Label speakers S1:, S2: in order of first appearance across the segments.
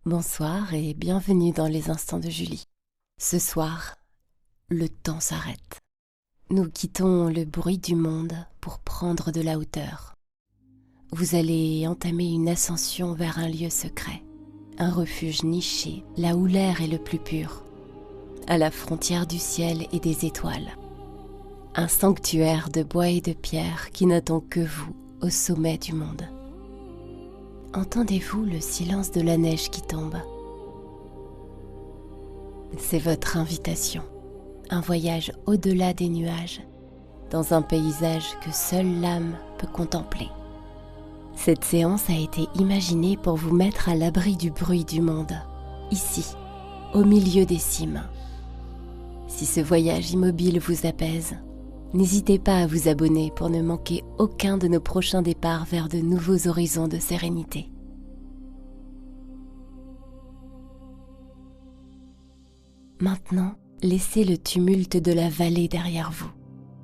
S1: Bonsoir et bienvenue dans les instants de Julie. Ce soir, le temps s'arrête. Nous quittons le bruit du monde pour prendre de la hauteur. Vous allez entamer une ascension vers un lieu secret, un refuge niché là où l'air est le plus pur, à la frontière du ciel et des étoiles. Un sanctuaire de bois et de pierre qui n'attend que vous au sommet du monde. Entendez-vous le silence de la neige qui tombe? C'est votre invitation, un voyage au-delà des nuages, dans un paysage que seule l'âme peut contempler. Cette séance a été imaginée pour vous mettre à l'abri du bruit du monde, ici, au milieu des cimes. Si ce voyage immobile vous apaise, n'hésitez pas à vous abonner pour ne manquer aucun de nos prochains départs vers de nouveaux horizons de sérénité. Maintenant, laissez le tumulte de la vallée derrière vous.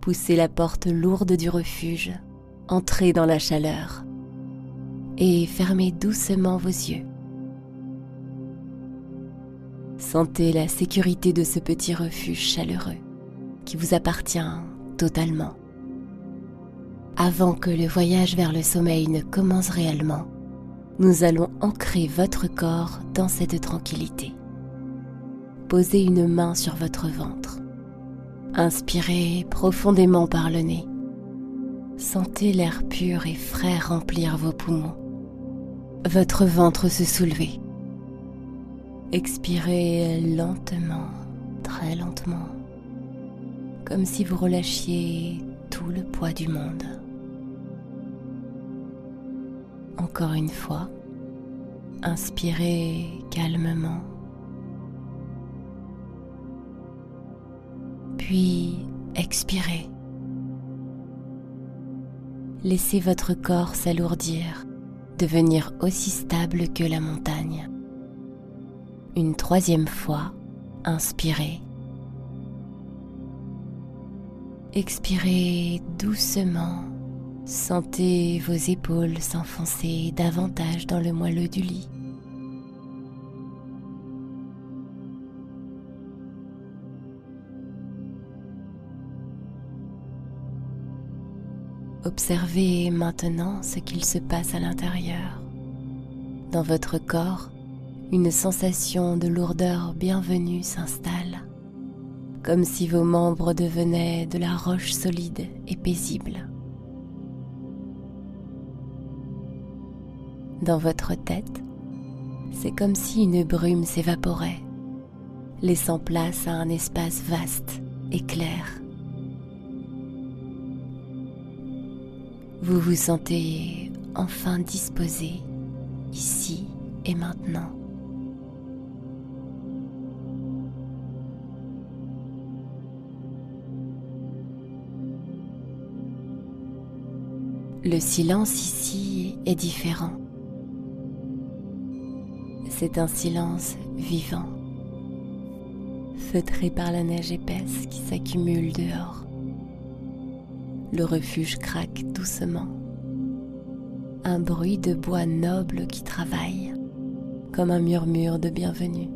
S1: Poussez la porte lourde du refuge, entrez dans la chaleur et fermez doucement vos yeux. Sentez la sécurité de ce petit refuge chaleureux qui vous appartient totalement. Avant que le voyage vers le sommeil ne commence réellement, nous allons ancrer votre corps dans cette tranquillité. Posez une main sur votre ventre. Inspirez profondément par le nez. Sentez l'air pur et frais remplir vos poumons. Votre ventre se soulever. Expirez lentement, très lentement, comme si vous relâchiez tout le poids du monde. Encore une fois, inspirez calmement, puis expirez. Laissez votre corps s'alourdir, devenir aussi stable que la montagne. Une troisième fois, inspirez. Expirez doucement. Sentez vos épaules s'enfoncer davantage dans le moelleux du lit. Observez maintenant ce qu'il se passe à l'intérieur. Dans votre corps, une sensation de lourdeur bienvenue s'installe, comme si vos membres devenaient de la roche solide et paisible. Dans votre tête, c'est comme si une brume s'évaporait, laissant place à un espace vaste et clair. Vous vous sentez enfin disposé, ici et maintenant. Le silence ici est différent. C'est un silence vivant, feutré par la neige épaisse qui s'accumule dehors. Le refuge craque doucement. Un bruit de bois noble qui travaille, comme un murmure de bienvenue.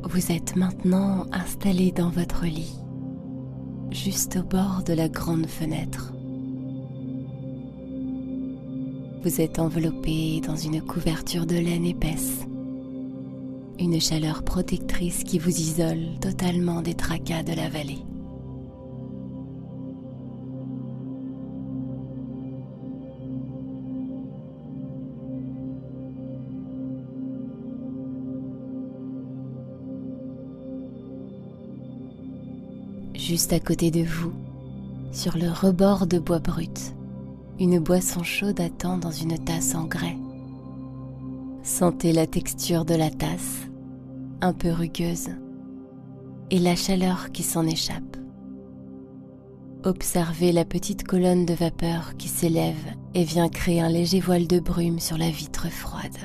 S1: Vous êtes maintenant installé dans votre lit, juste au bord de la grande fenêtre. Vous êtes enveloppé dans une couverture de laine épaisse, une chaleur protectrice qui vous isole totalement des tracas de la vallée. Juste à côté de vous, sur le rebord de bois brut, une boisson chaude attend dans une tasse en grès. Sentez la texture de la tasse, un peu rugueuse, et la chaleur qui s'en échappe. Observez la petite colonne de vapeur qui s'élève et vient créer un léger voile de brume sur la vitre froide.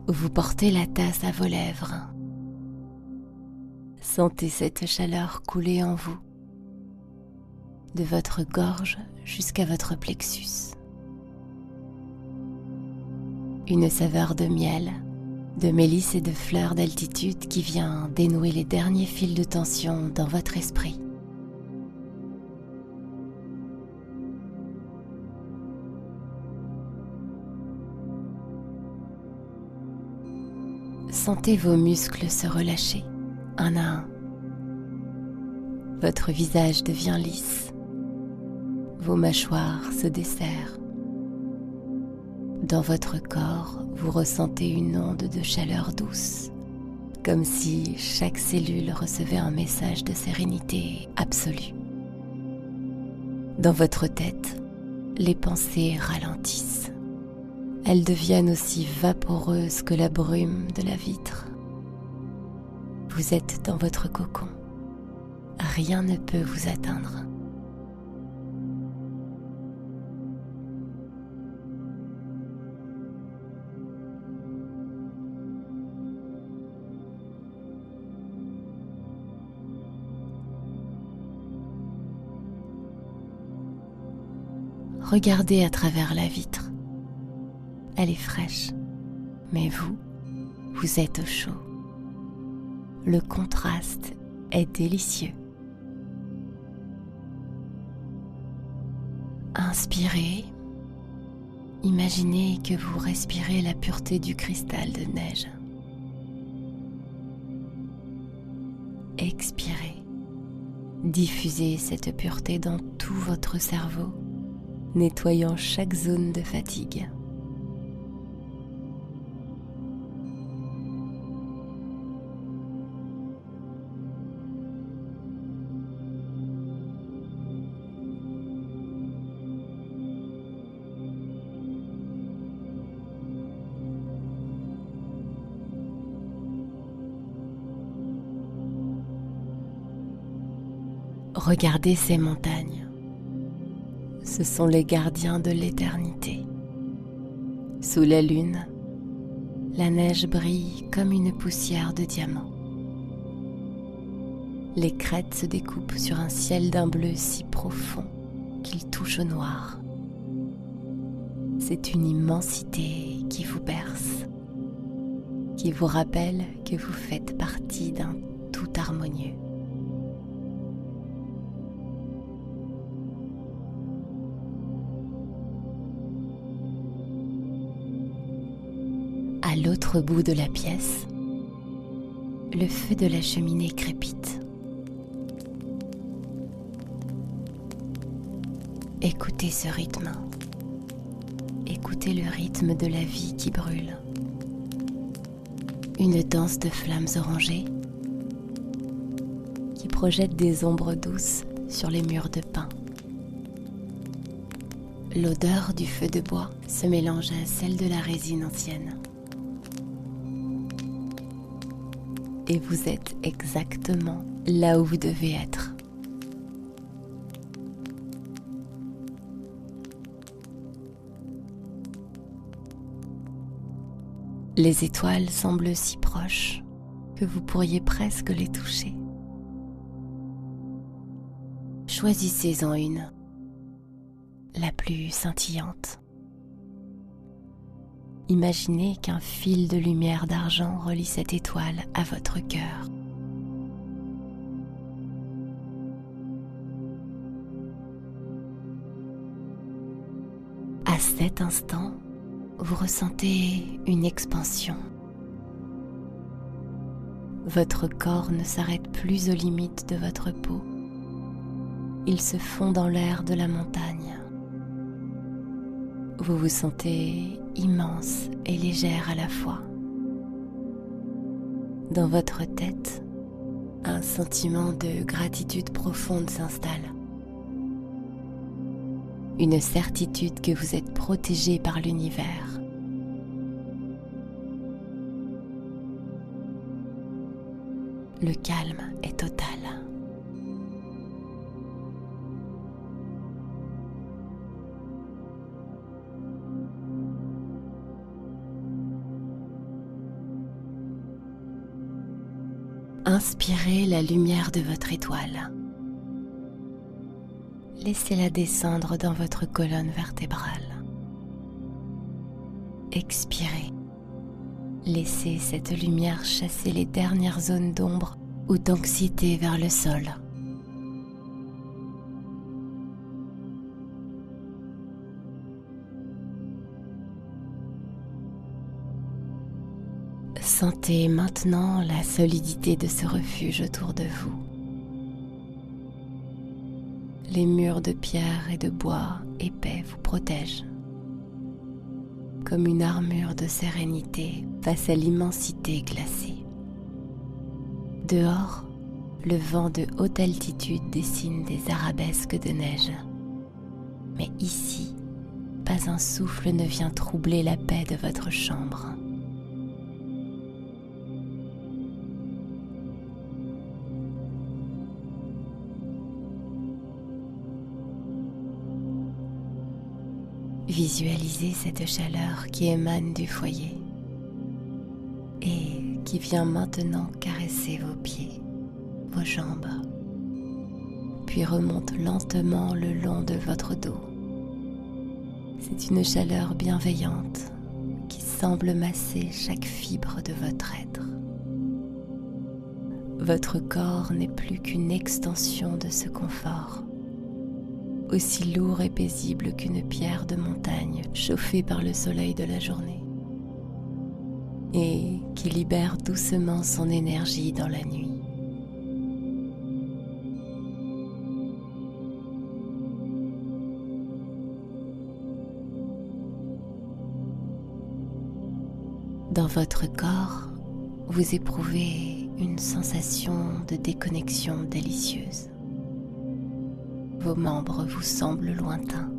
S1: Vous portez la tasse à vos lèvres. Sentez cette chaleur couler en vous, de votre gorge jusqu'à votre plexus. une saveur de miel, de mélisse et de fleurs d'altitude qui vient dénouer les derniers fils de tension dans votre esprit. Sentez vos muscles se relâcher, un à un. Votre visage devient lisse. Vos mâchoires se desserrent. Dans votre corps, vous ressentez une onde de chaleur douce, comme si chaque cellule recevait un message de sérénité absolue. Dans votre tête, les pensées ralentissent. Elles deviennent aussi vaporeuses que la brume de la vitre. Vous êtes dans votre cocon. Rien ne peut vous atteindre. Regardez à travers la vitre. Elle est fraîche, mais vous êtes au chaud. Le contraste est délicieux. Inspirez. Imaginez que vous respirez la pureté du cristal de neige. Expirez. Diffusez cette pureté dans tout votre cerveau, nettoyant chaque zone de fatigue. Regardez ces montagnes. Ce sont les gardiens de l'éternité. Sous la lune, la neige brille comme une poussière de diamants. Les crêtes se découpent sur un ciel d'un bleu si profond qu'il touche au noir. C'est une immensité qui vous berce, qui vous rappelle que vous faites partie d'un tout harmonieux. À l'autre bout de la pièce, le feu de la cheminée crépite. Écoutez ce rythme. Écoutez le rythme de la vie qui brûle. Une danse de flammes orangées qui projette des ombres douces sur les murs de pin. L'odeur du feu de bois se mélange à celle de la résine ancienne. Et vous êtes exactement là où vous devez être. Les étoiles semblent si proches que vous pourriez presque les toucher. Choisissez-en une, la plus scintillante. Imaginez qu'un fil de lumière d'argent relie cette étoile à votre cœur. À cet instant, vous ressentez une expansion. Votre corps ne s'arrête plus aux limites de votre peau. Il se fond dans l'air de la montagne. Vous vous sentez immense et légère à la fois. Dans votre tête, un sentiment de gratitude profonde s'installe. Une certitude que vous êtes protégé par l'univers. Le calme est total. Inspirez la lumière de votre étoile. Laissez-la descendre dans votre colonne vertébrale. Expirez. Laissez cette lumière chasser les dernières zones d'ombre ou d'anxiété vers le sol. Sentez maintenant la solidité de ce refuge autour de vous. Les murs de pierre et de bois épais vous protègent, comme une armure de sérénité face à l'immensité glacée. Dehors, le vent de haute altitude dessine des arabesques de neige. Mais ici, pas un souffle ne vient troubler la paix de votre chambre. Visualisez cette chaleur qui émane du foyer et qui vient maintenant caresser vos pieds, vos jambes, puis remonte lentement le long de votre dos. C'est une chaleur bienveillante qui semble masser chaque fibre de votre être. Votre corps n'est plus qu'une extension de ce confort, aussi lourd et paisible qu'une pierre de montagne chauffée par le soleil de la journée et qui libère doucement son énergie dans la nuit. Dans votre corps, vous éprouvez une sensation de déconnexion délicieuse. Vos membres vous semblent lointains,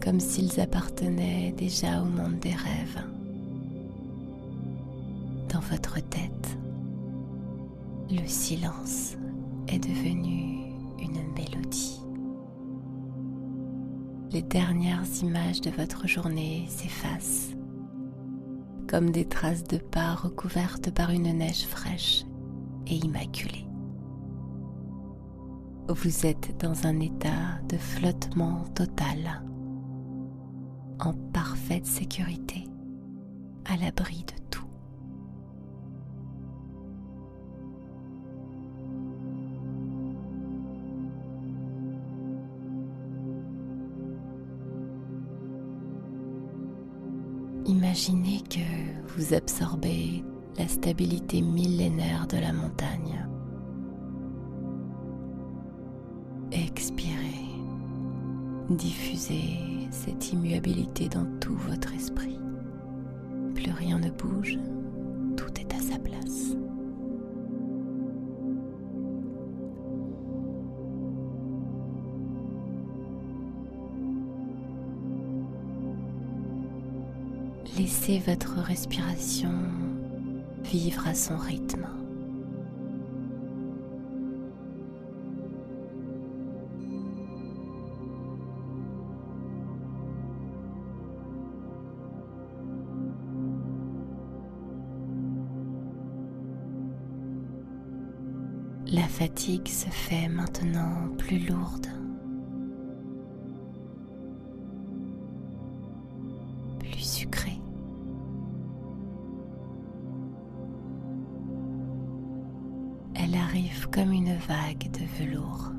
S1: comme s'ils appartenaient déjà au monde des rêves. Dans votre tête, le silence est devenu une mélodie. Les dernières images de votre journée s'effacent, comme des traces de pas recouvertes par une neige fraîche et immaculée. Vous êtes dans un état de flottement total, en parfaite sécurité, à l'abri de tout. Imaginez que vous absorbez la stabilité millénaire de la montagne. Expirez, diffusez cette immuabilité dans tout votre esprit. Plus rien ne bouge, tout est à sa place. Laissez votre respiration vivre à son rythme. La fatigue se fait maintenant plus lourde, plus sucrée. Elle arrive comme une vague de velours.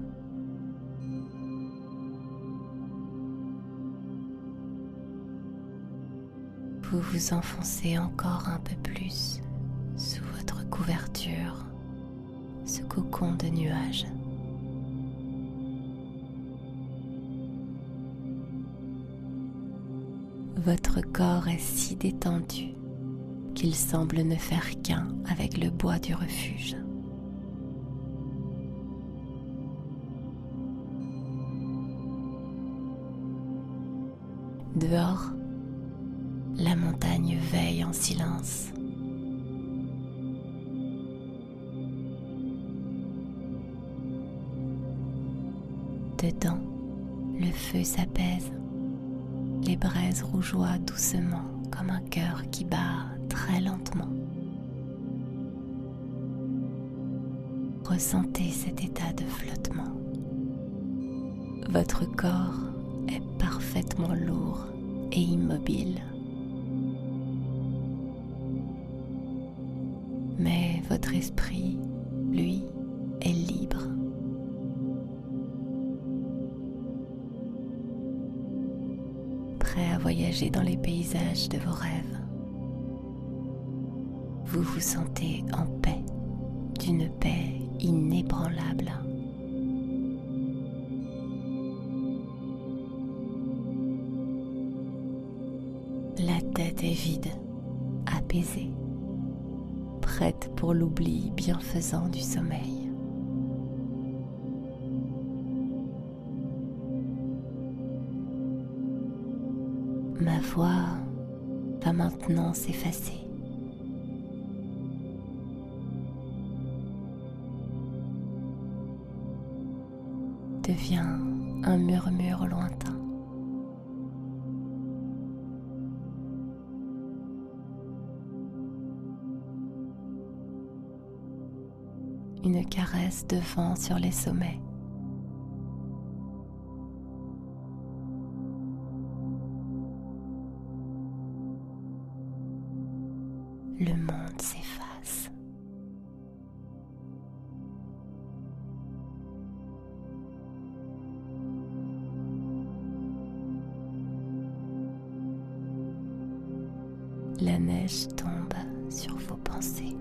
S1: Vous vous enfoncez encore un peu plus sous votre couverture, ce cocon de nuages. Votre corps est si détendu qu'il semble ne faire qu'un avec le bois du refuge. Dehors, la montagne veille en silence. Dedans, le feu s'apaise, les braises rougeoient doucement comme un cœur qui bat très lentement. Ressentez cet état de flottement. Votre corps est parfaitement lourd et immobile Mais votre esprit, lui, est libre. Prêt à voyager dans les paysages de vos rêves. Vous vous sentez en paix, d'une paix inébranlable. La tête est vide, apaisée, prête pour l'oubli bienfaisant du sommeil. Ma voix va maintenant s'effacer. Devient un murmure lointain. Une caresse de vent sur les sommets. Le monde s'efface. La neige tombe sur vos pensées.